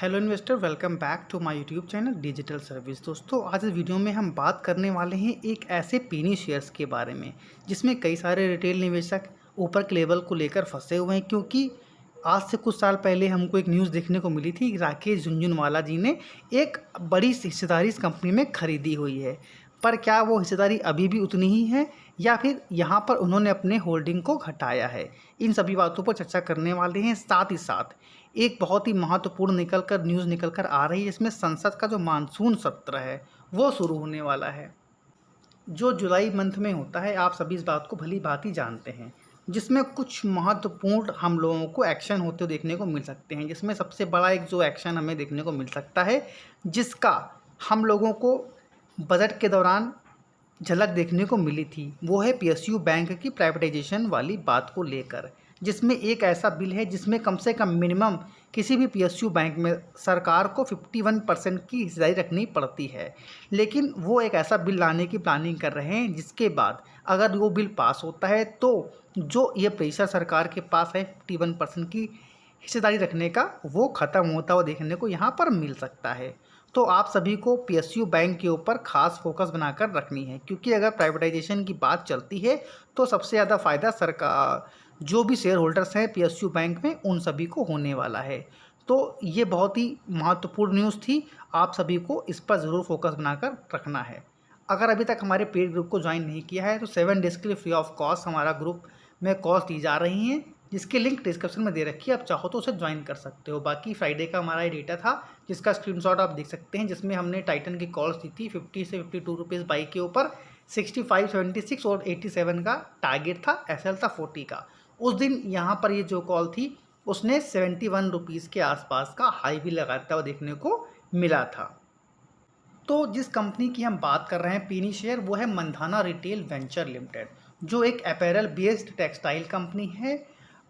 Hello investor, welcome back to my YouTube channel digital service. दोस्तों, आज इस video में हम बात करने वाले हैं एक ऐसे पेनी शेयर्स के बारे में जिसमें कई सारे रिटेल निवेशक ऊपर के लेवल को लेकर फंसे हुए हैं, क्योंकि आज से कुछ साल पहले हमको एक न्यूज़ देखने को मिली थी। राकेश झुनझुनवाला जी ने एक बड़ी हिस्सेदारी इस कंपनी में खरीदी हुई है, पर क्या वो हिस्सेदारी अभी भी उतनी ही है या फिर यहाँ पर उन्होंने अपने होल्डिंग को घटाया है? इन सभी बातों पर चर्चा करने वाले हैं। साथ ही साथ एक बहुत ही महत्वपूर्ण न्यूज़ निकल कर आ रही है, जिसमें संसद का जो मानसून सत्र है वो शुरू होने वाला है, जो जुलाई मंथ में होता है। आप सभी इस बात को भली भांति जानते हैं, जिसमें कुछ महत्वपूर्ण हम लोगों को एक्शन होते हुए देखने को मिल सकते हैं। जिसमें सबसे बड़ा एक जो एक्शन हमें देखने को मिल सकता है, जिसका हम लोगों को बजट के दौरान झलक देखने को मिली थी, वो है पीएसयू बैंक की प्राइवेटाइजेशन वाली बात को लेकर। जिसमें एक ऐसा बिल है जिसमें कम से कम मिनिमम किसी भी पीएसयू बैंक में सरकार को 51% की हिस्सेदारी रखनी पड़ती है। लेकिन वो एक ऐसा बिल लाने की प्लानिंग कर रहे हैं, जिसके बाद अगर वो बिल पास होता है तो जो ये प्रेशर सरकार के पास है 51% की हिस्सेदारी रखने का, वो ख़त्म होता हुआ देखने को यहाँ पर मिल सकता है। तो आप सभी को पीएसयू बैंक के ऊपर खास फोकस बनाकर रखनी है, क्योंकि अगर प्राइवेटाइजेशन की बात चलती है तो सबसे ज़्यादा फ़ायदा सरकार, जो भी शेयर होल्डर्स हैं पीएसयू बैंक में, उन सभी को होने वाला है। तो ये बहुत ही महत्वपूर्ण न्यूज़ थी, आप सभी को इस पर ज़रूर फोकस बनाकर रखना है। अगर अभी तक हमारे पेड ग्रुप को ज्वाइन नहीं किया है तो 7 डेज़ के लिए फ्री ऑफ कॉस्ट हमारा ग्रुप में कॉल्स दी जा रही हैं, जिसकी लिंक डिस्क्रिप्शन में दे रखी है। आप चाहो तो उसे ज्वाइन कर सकते हो। बाकी फ्राइडे का हमारा ये डेटा था, जिसका स्क्रीनशॉट आप देख सकते हैं, जिसमें हमने टाइटन की कॉल्स दी थी 50 से 52 रुपीज़ बाई के ऊपर। 65, 76 और 87 का टारगेट था, एसएल था 40 का। उस दिन यहाँ पर ये जो कॉल थी उसने 71 रुपीज़ के आसपास का हाई भी लगाता हुआ देखने को मिला था। तो जिस कंपनी की हम बात कर रहे हैं पेनी शेयर, वो है मंधाना रिटेल वेंचर लिमिटेड, जो एक अपैरल बेस्ड टेक्सटाइल कंपनी है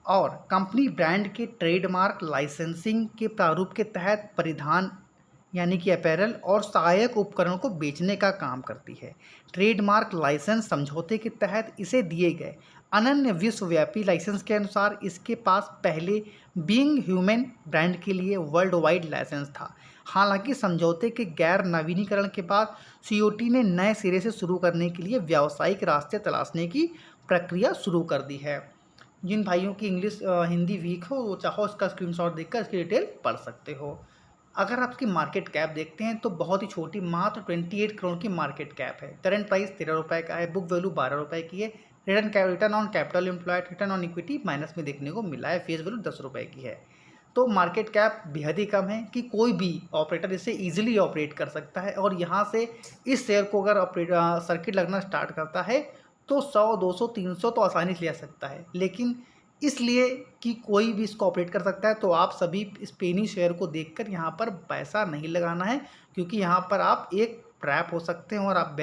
और कंपनी ब्रांड के ट्रेडमार्क लाइसेंसिंग के प्रारूप के तहत परिधान यानी कि अपैरल और सहायक उपकरणों को बेचने का काम करती है। ट्रेडमार्क लाइसेंस समझौते के तहत इसे दिए गए अनन्य विश्वव्यापी लाइसेंस के अनुसार इसके पास पहले बीइंग ह्यूमन ब्रांड के लिए वर्ल्ड वाइड लाइसेंस था। हालांकि समझौते के गैर नवीनीकरण के बाद सीओटी ने नए सिरे से शुरू करने के लिए व्यावसायिक रास्ते तलाशने की प्रक्रिया शुरू कर दी है। जिन भाइयों की इंग्लिश हिंदी वीक हो, वो चाहो इसका स्क्रीनशॉट देखकर इसकी डिटेल पढ़ सकते हो। अगर आप इसकी मार्केट कैप देखते हैं तो बहुत ही छोटी, मात्र 28 करोड़ की मार्केट कैप है। करंट प्राइस 13 रुपये का है, बुक वैल्यू 12 रुपये की है। Return on capital employed, return on equity minus में देखने को मिला है। फेस वैल्यू 10 रुपये की है। तो मार्केट कैप बेहद ही कम है कि कोई भी ऑपरेटर इसे ईजिली ऑपरेट कर सकता है, और यहाँ से इस शेयर को अगर सर्किट लगना स्टार्ट करता है तो 100, 200, 300 तो आसानी से ले आ सकता है। लेकिन इसलिए कि कोई भी इसको ऑपरेट कर सकता है, तो आप सभी इस पेनी शेयर को देखकर यहाँ पर पैसा नहीं लगाना है, क्योंकि यहाँ पर आप एक ट्रैप हो सकते हैं और आप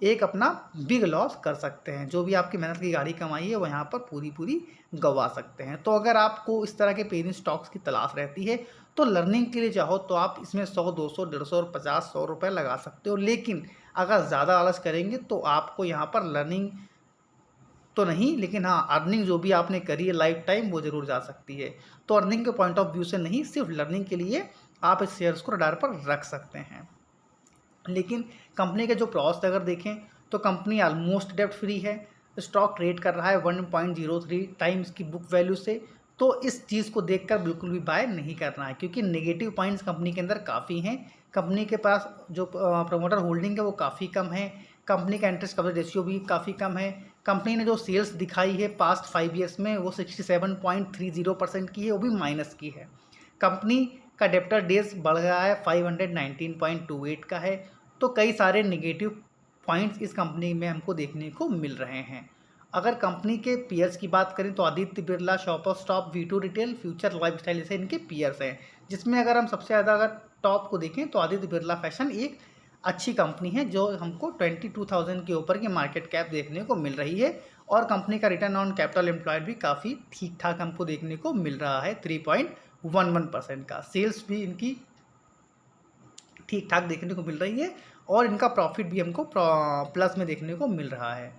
एक अपना बिग लॉस कर सकते हैं। जो भी आपकी मेहनत की गाड़ी कमाई है वो यहाँ पर पूरी पूरी गंवा सकते हैं। तो अगर आपको इस तरह के पेनी स्टॉक्स की तलाश रहती है तो लर्निंग के लिए चाहो तो आप इसमें 100, 200, 150 और 50, 100 रुपये लगा सकते हो। लेकिन अगर ज़्यादा आलस करेंगे तो आपको यहाँ पर लर्निंग तो नहीं, लेकिन हाँ, अर्निंग जो भी आपने करी है लाइफ टाइम, वो ज़रूर जा सकती है। तो अर्निंग के पॉइंट ऑफ व्यू से नहीं, सिर्फ लर्निंग के लिए आप इस शेयर्स को रडार पर रख सकते हैं। लेकिन कंपनी के जो प्रोसेस अगर देखें तो कंपनी ऑलमोस्ट डेब्ट फ्री है। स्टॉक ट्रेड कर रहा है 1.03 टाइम्स की बुक वैल्यू से। तो इस चीज़ को देखकर बिल्कुल भी बाय नहीं करना है, क्योंकि नेगेटिव पॉइंट्स कंपनी के अंदर काफ़ी हैं। कंपनी के पास जो प्रमोटर होल्डिंग है वो काफ़ी कम है। कंपनी का इंटरेस्ट कवरेज रेशियो भी काफ़ी कम है। कंपनी ने जो सेल्स दिखाई है पास्ट 5 ईयर्स में, वो 67.30% की है, वो भी माइनस की है। कंपनी का डेब्टर डेज बढ़ गया है, 519.28 का है। तो कई सारे नेगेटिव पॉइंट्स इस कंपनी में हमको देखने को मिल रहे हैं। अगर कंपनी के पीयर्स की बात करें तो Aditya Birla, Shoppers Stop, V two Retail, Future Lifestyle जैसे इनके पीयर्स हैं। जिसमें अगर हम सबसे ज़्यादा अगर टॉप को देखें तो आदित्य बिरला फैशन एक अच्छी कंपनी है, जो हमको 22,000 के ऊपर की मार्केट कैप देखने को मिल रही है। और कंपनी का रिटर्न ऑन कैपिटल एम्प्लॉयड भी काफ़ी ठीक ठाक हमको देखने को मिल रहा है, 3.11% का। सेल्स भी इनकी ठीक ठाक देखने को मिल रही है और इनका प्रॉफिट भी हमको प्लस में देखने को मिल रहा है।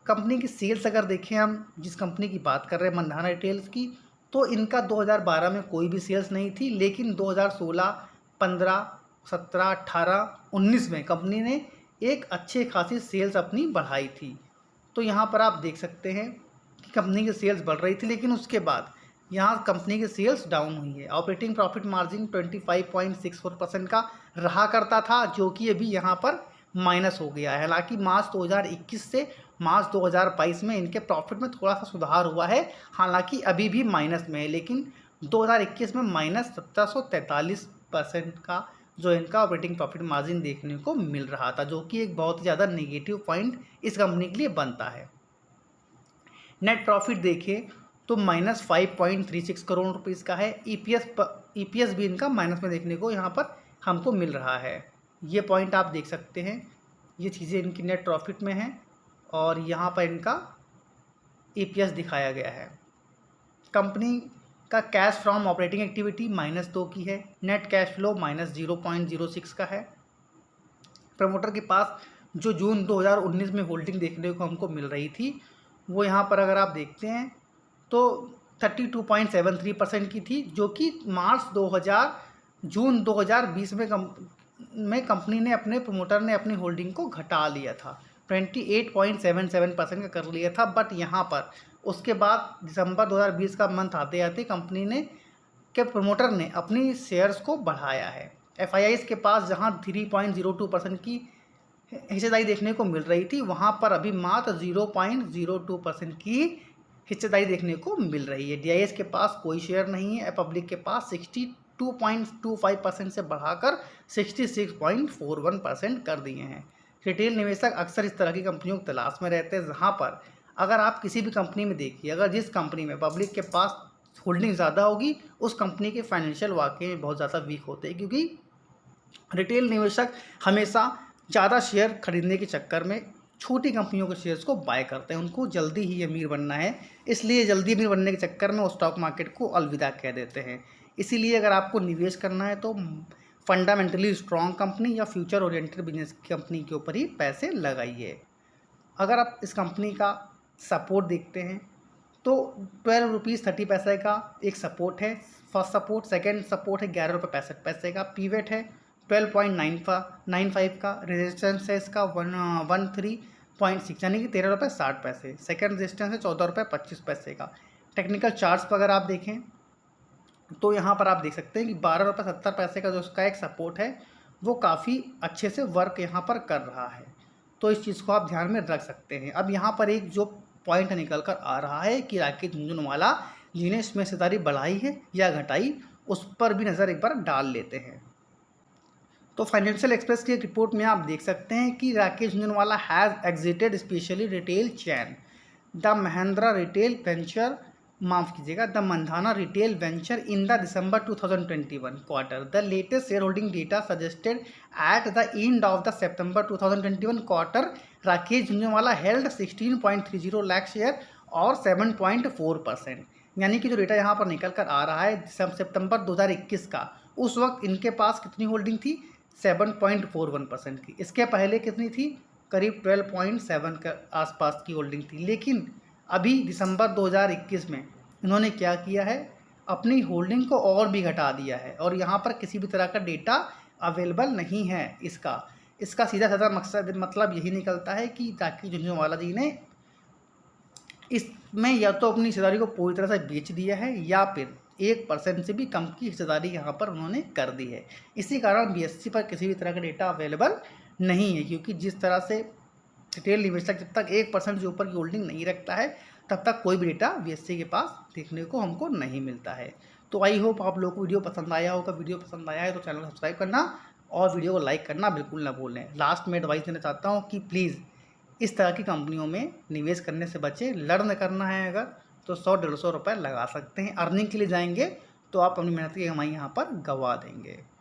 कंपनी की सेल्स अगर देखें हम, जिस कंपनी की बात कर रहे हैं मंधाना रिटेल्स की, तो इनका 2012 में कोई भी सेल्स नहीं थी, लेकिन 2016, 15, 17, 18, 19 में कंपनी ने एक अच्छी खासी सेल्स अपनी बढ़ाई थी। तो यहाँ पर आप देख सकते हैं कि कंपनी की सेल्स बढ़ रही थी, लेकिन उसके बाद यहाँ कंपनी की सेल्स डाउन हुई है। ऑपरेटिंग प्रॉफिट मार्जिन 25.64% का रहा करता था, जो कि अभी यहाँ पर माइनस हो गया है। हालांकि मार्च 2021 से मार्च 2022 में इनके प्रॉफिट में थोड़ा सा सुधार हुआ है, हालांकि अभी भी माइनस में है, लेकिन 2021 में माइनस 1743% का जो इनका ऑपरेटिंग प्रॉफिट मार्जिन देखने को मिल रहा था, जो कि एक बहुत ही ज़्यादा नेगेटिव पॉइंट इस कंपनी के लिए बनता है। नेट प्रॉफिट देखिए तो -5.36 करोड़ रुपीज़ का है। ईपीएस भी इनका माइनस में देखने को यहाँ पर हमको मिल रहा है। ये पॉइंट आप देख सकते हैं, ये चीज़ें इनकी नेट प्रॉफिट में हैं और यहाँ पर इनका ईपीएस दिखाया गया है। कंपनी का कैश फ्रॉम ऑपरेटिंग एक्टिविटी -2 की है। नेट कैश फ्लो -0.06 का है। प्रमोटर के पास जो जून 2019 में होल्डिंग देखने को हमको मिल रही थी, वो यहाँ पर अगर आप देखते हैं तो 32.73% की थी, जो कि जून 2020 में कंपनी ने अपने प्रमोटर ने अपनी होल्डिंग को घटा लिया था, 28.77% का कर लिया था। बट यहाँ पर उसके बाद दिसंबर 2020 का मंथ आते आते कंपनी ने के प्रमोटर ने अपनी शेयर्स को बढ़ाया है। एफआईआईज़ के पास जहाँ 3.02% की हिस्सेदारी देखने को मिल रही थी, वहाँ पर अभी मात्र 0.02% की हिस्सेदारी देखने को मिल रही है। डीआईएस के पास कोई शेयर नहीं है। पब्लिक के पास 62.25% से बढ़ाकर 66.41% कर दिए हैं। रिटेल निवेशक अक्सर इस तरह की कंपनियों की तलाश में रहते हैं, जहाँ पर अगर आप किसी भी कंपनी में देखिए, अगर जिस कंपनी में पब्लिक के पास होल्डिंग ज़्यादा होगी, उस कंपनी के फाइनेंशियल वाकई में बहुत ज़्यादा वीक होते हैं, क्योंकि रिटेल निवेशक हमेशा ज़्यादा शेयर खरीदने के चक्कर में छोटी कंपनियों के शेयर्स को बाय करते हैं। उनको जल्दी ही अमीर बनना है, इसलिए जल्दी अमीर बनने के चक्कर में वो स्टॉक मार्केट को अलविदा कह देते हैं। इसीलिए अगर आपको निवेश करना है तो फंडामेंटली स्ट्रॉन्ग कंपनी या फ्यूचर ओरिएंटेड बिजनेस कंपनी के ऊपर ही पैसे लगाइए। अगर आप इस कंपनी का सपोर्ट देखते हैं तो 12 रुपीज़ 30 पैसे का एक सपोर्ट है, फर्स्ट सपोर्ट। सेकेंड सपोर्ट है 11 रुपये 65 पैसे का। पीवेट है 12.95 का। रेजिस्टेंस है इसका 13.6 यानी कि 13 रुपये 60 पैसे। सेकेंड रेजिस्टेंस है 14 रुपये 25 पैसे का। टेक्निकल चार्ट्स पर अगर आप देखें तो यहाँ पर आप देख सकते हैं कि 12 रुपये 70 पैसे का जो उसका एक सपोर्ट है, वो काफ़ी अच्छे से वर्क यहाँ पर कर रहा है। तो इस चीज़ को आप ध्यान में रख सकते हैं। अब यहाँ पर एक जो पॉइंट निकल कर आ रहा है कि राकेश झुनझुनवाला जी ने इसमें हिस्सेदारी बढ़ाई है या घटाई, उस पर भी नज़र एक बार डाल लेते हैं। तो फाइनेंशियल एक्सप्रेस की एक रिपोर्ट में आप देख सकते हैं कि Rakesh Jhunjhunwala has exerted specially retail chain the Mahindra retail venture the Mandhana retail venture in the December 2021 quarter. The latest shareholding data suggested at the end of the September 2021 quarter, Rakesh Jhunjhunwala held 16.30 lakh share और 7.4%। यानी कि जो डेटा यहाँ पर निकल कर आ रहा है सितंबर 2021 का, उस वक्त इनके पास कितनी होल्डिंग थी? 7.41% की। इसके पहले कितनी थी? करीब 12.7 के आसपास की होल्डिंग थी। लेकिन अभी दिसंबर 2021 में इन्होंने क्या किया है? अपनी होल्डिंग को और भी घटा दिया है और यहाँ पर किसी भी तरह का डेटा अवेलेबल नहीं है इसका सीधा साधा मतलब यही निकलता है कि राकेश झुनझुनवाला जी ने इसमें या तो अपनी हिस्सेदारी को पूरी तरह से बेच दिया है या फिर 1% से भी कम की हिस्सेदारी यहाँ पर उन्होंने कर दी है। इसी कारण बीएससी पर किसी भी तरह का डेटा अवेलेबल नहीं है, क्योंकि जिस तरह से रिटेल निवेशक जब तक 1% से ऊपर की होल्डिंग नहीं रखता है, तब तक कोई भी डेटा बीएससी के पास देखने को हमको नहीं मिलता है। तो आई होप आप लोगों को वीडियो पसंद आया होगा। वीडियो पसंद आया है तो चैनल को सब्सक्राइब करना और वीडियो को लाइक करना बिल्कुल ना भूलें। लास्ट में एडवाइस देना चाहता हूँ कि प्लीज़ इस तरह की कंपनियों में निवेश करने से बचें। लर्न करना है अगर तो 100-150 रुपये लगा सकते हैं। अर्निंग के लिए जाएंगे तो आप अपनी मेहनत की कमाई यहाँ पर गंवा देंगे।